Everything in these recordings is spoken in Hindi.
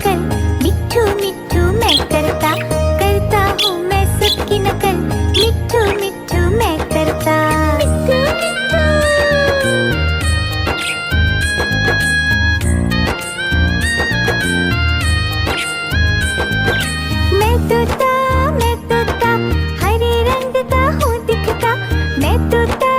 नकल, मिट्ठू मिट्ठू मैं करता, करता हूँ मैं सबकी नकल, मिट्ठू मिट्ठू मैं करता। मैं तोता हरे रंग का हूँ दिखता, मैं तोता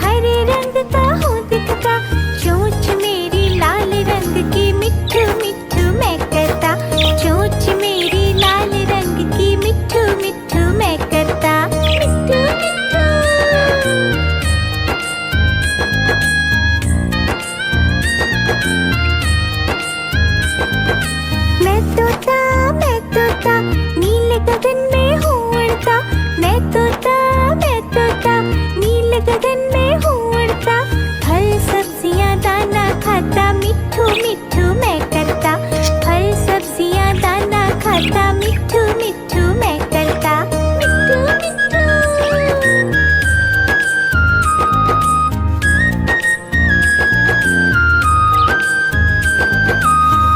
हरे रंग का हूँ दिखता, चोंच मेरी लाल रंग की, मिट्ठू मिट्ठू मैं करता, चोंच मेरी लाल रंग की, मिट्ठू मिट्ठू मैं करता। मैं तोता नीले गगन में हूँ उड़ता, मैं तोता नीले गगन में हूँ उड़ता, फल सब्जियाँ दाना खाता, मिट्ठू मिट्ठू मैं करता, फल सब्जियाँ दाना खाता, मिट्ठू मिट्ठू मैं करता।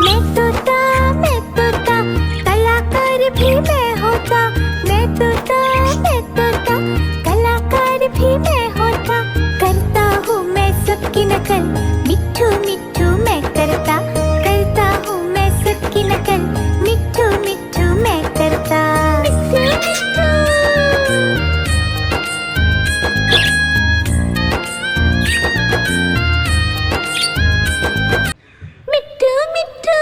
मैं तोता कलाकार भी मैं होता, मैं तोता कलाकार भी मैं होता, करता हूँ मैं सबकी नकल, मिट्ठू मिट्ठू मैं करता, करता हूँ मैं सबकी नकल, मिट्ठू मिट्ठू मैं करता। मिट्ठू मिट्ठू।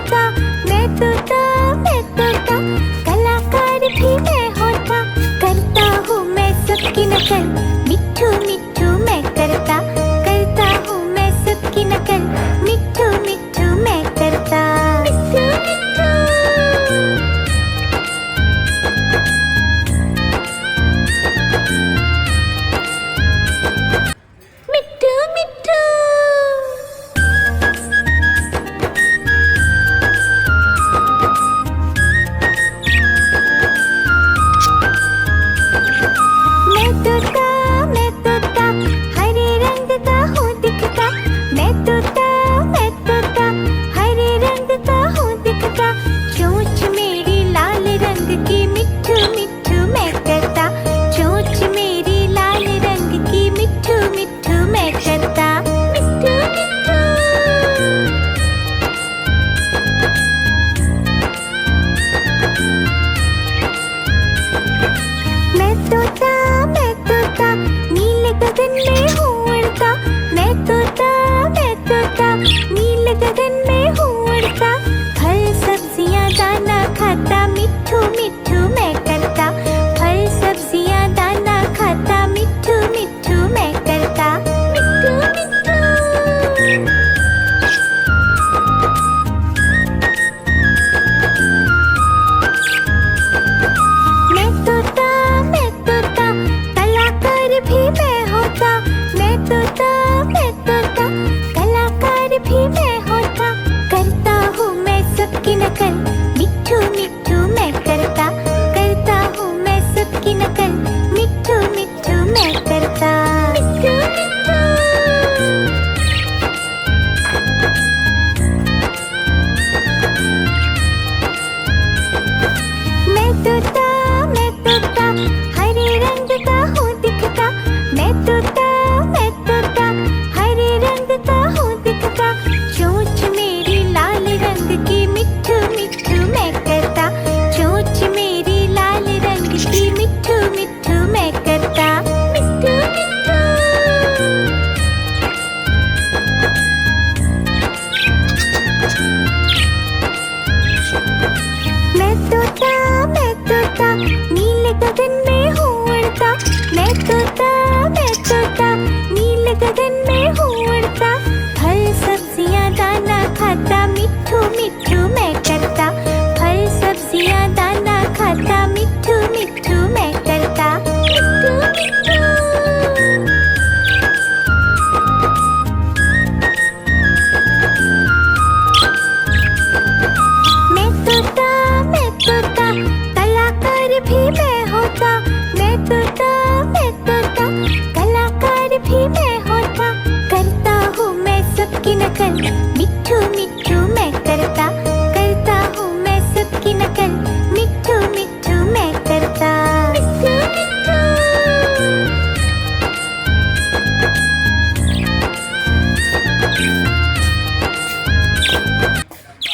होता, मैं तोता मैं तोता, कलाकार भी मैं होता, करता हूँ मैं सबकी नकल, मिट्ठू मिट्ठू मैं करता, करता हूँ मैं सबकी नकल, मिट्ठू मिट्ठू मैं करता, मिट्ठू मिट्ठू। मिट्ठू मिट्ठू। मैं तोता हरे रंग का हूँ दिखता, मैं तोता हरे रंग का हूँ दिखता, चोंच मेरी लाल रंग की, मिट्ठू मिट्ठू मैं करता, चोंच मेरी लाल रंग की, मिट्ठू मिट्ठू मैं करता, मिट्ठू मिट्ठू। मैं तोता नीले गगन में हूँ उड़ता, मैं तोता नीले गगन में हूँ उड़ता, फल सब्जियाँ दाना खाता, मिट्ठू मिट्ठू मैं करता, फल सब्जियाँ दाना खाता, मिट्ठू मिट्ठू मैं करता, मिट्ठू मिट्ठू। मैं तोता कलाकार भी मैं होता, मैं तोता कलाकार भी मैं होता, करता हूँ मैं सबकी नकल, मिट्ठू मिट्ठू मैं करता, करता हूँ मैं सबकी नकल, मिट्ठू मिट्ठू मैं करता, मिट्ठू मिट्ठू। मैं तोता हरे रंग का हूँ दिखता, मैं तोता हरे रंग का हूँ दिखता, चोंच मेरी लाल रंग की, मिट्ठू मिट्ठू मैं करता, चोंच मेरी लाल रंग की, मिट्ठू मिट्ठू मैं करता, मिट्ठू मिट्ठू। मैं तोता नीले गगन में हूँ उड़ता, मैं तोता नीले गगन में हूँ उड़ता, फल सब्जियाँ दाना खाता, मिट्ठू मिट्ठू मैं करता, फल सब्जियाँ दाना खाता, मिट्ठू मिट्ठू मैं करता, मिट्ठू मिट्ठू। मैं तोता कलाकार भी मैं होता, मैं तोता कलाकार भी मैं होता, करता हूँ मैं सबकी नकल, मिट्ठू मिट्ठू मैं करता, करता हूँ मैं सबकी नकल, मिट्ठू मिट्ठू मैं करता, मिट्ठू मिट्ठू।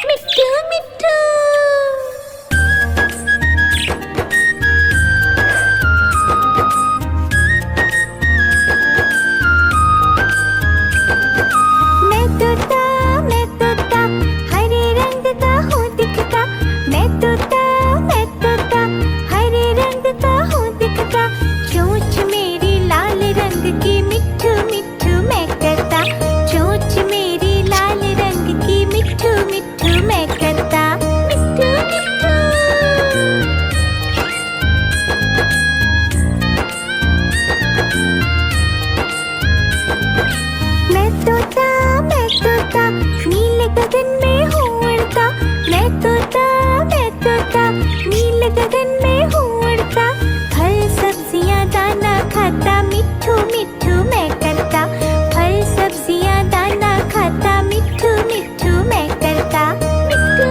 मिट्ठू मिट्ठू। मैं तोता हरे रंग का हूँ दिखता, मैं तोता हरे रंग का हूँ दिखता, चोंच मेरी लाल रंग की, मिट्ठू मिट्ठू मैं करता, चोंच मेरी लाल रंग की, मिट्ठू मिट्ठू मैं करता, मिट्ठू मिट्ठू। मैं तोता नीले गगन में हूँ उड़ता, मैं तोता नीले गगन में हूँ उड़ता, फल सब्जियाँ दाना खाता, मिट्ठू मिट्ठू मैं करता, फल सब्जियाँ दाना खाता, मिट्ठू मिट्ठू मैं करता, मिट्ठू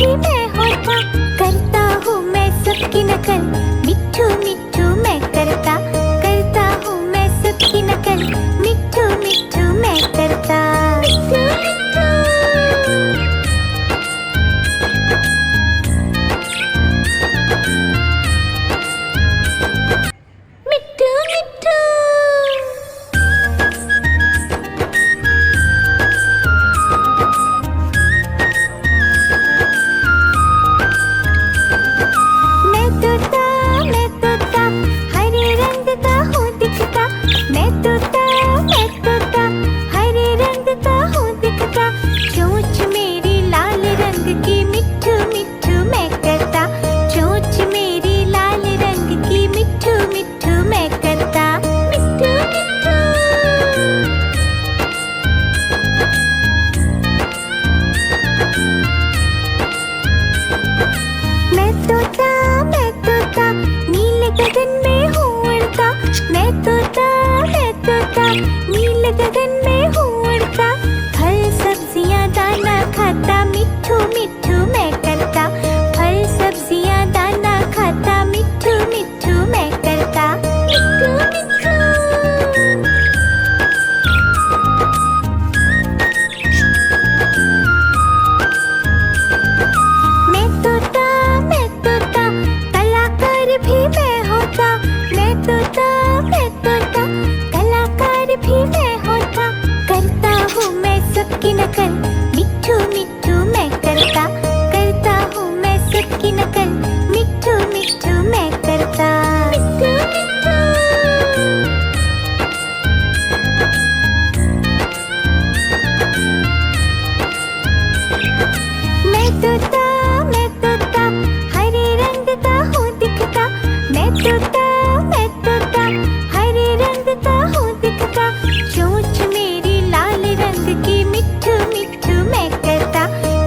भी मैं होता, करता हूँ मैं सबकी नकल, मिट्ठू मिट्ठू मैं करता, करता हूँ मैं सबकी नकल, मिट्ठू मिट्ठू मैं करता। मिट्ठू मिट्ठू मिट्ठू मिट्ठू। मैं तोता हरे रंग का हूँ दिखता, मैं तोता हरे रंग का हूँ दिखता, चोंच मेरी लाल रंग की, मिट्ठू मिट्ठू मैं करता, चोंच मेरी लाल रंग की, मिट्ठू मिट्ठू मैं करता। मिट्ठू मिट्ठू मैं तोता नील गगन में हूँ उड़ता, मैं तोता नील गगन में हूँ उड़ता, फल सब्जियाँ दाना खाता, मिट्ठू मिट्ठू मैं करता, फल सब्जियाँ दाना खाता, मिट्ठू मिट्ठू मैं करता। मिट्ठू मिट्ठू मैं तोता कलाकार भी मैं होता, मैं तोता कलाकार भी मैं होता, करता हूँ मैं सबकी नकल, मिट्ठू मिट्ठू मैं करता, करता हूँ मैं सबकी नकल, मिट्ठू मिट्ठू मैं करता। मिट्ठू मिट्ठू मैं तोता हरे रंग का हूँ दिखता, मैं तोता हरे रंग का हूँ दिखता, चोंच मेरी लाल रंग की, मिट्ठू मिट्ठू मैं करता,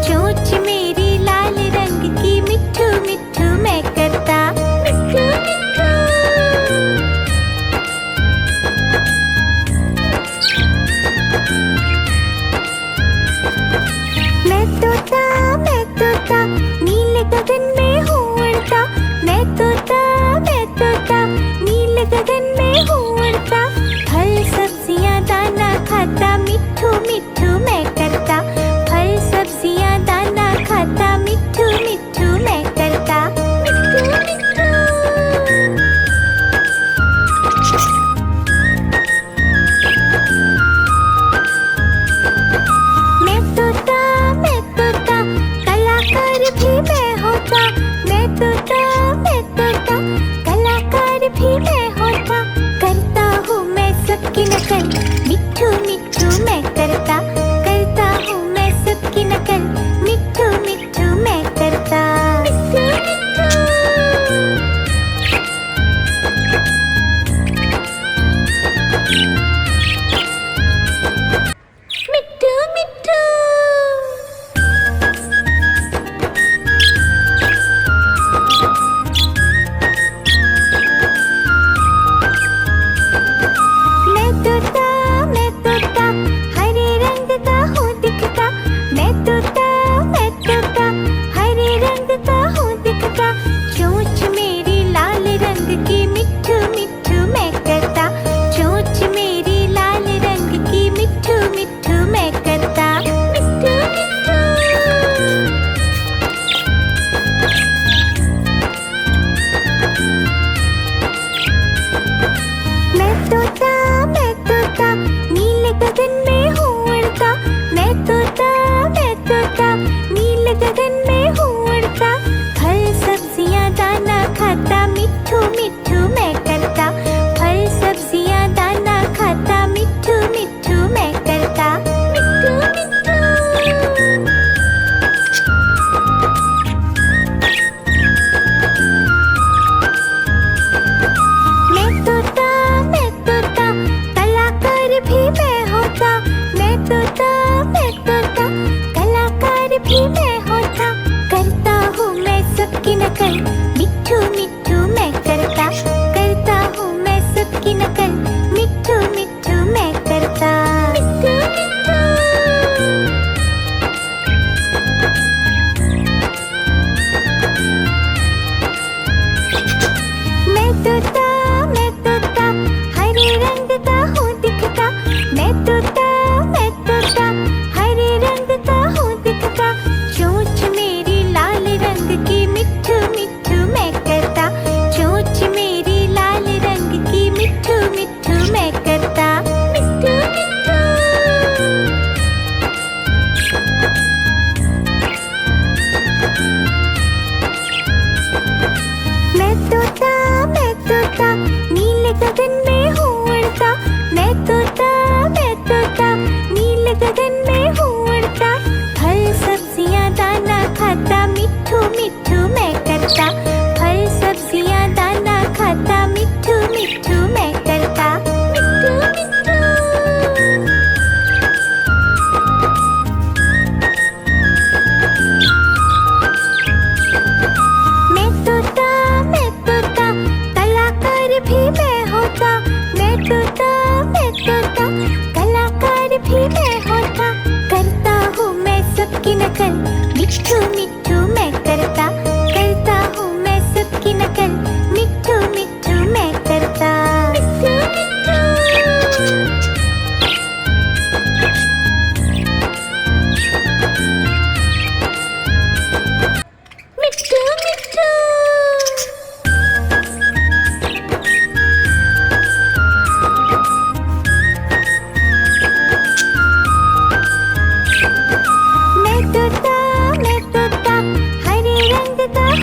चोंच मेरी लाल रंग की, मिट्ठू मिट्ठू मैं करता। मिट्ठू मिट्ठू मैं तोता नील गगन में हूँ उड़ता, मैं तोता नील गगन में हूँ उड़ता, फल सब्जियाँ दाना खाता, मिट्ठू मिट्ठू मैं करता, फल सब्जियाँ दाना खाता, मिट्ठू मिट्ठू मैं करता। मिट्ठू मिट्ठू मैं तोता कलाकार भी मैं होता, मैं तोता कलाकार भी मैं होता, करता हूँ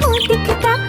हूँ दिखता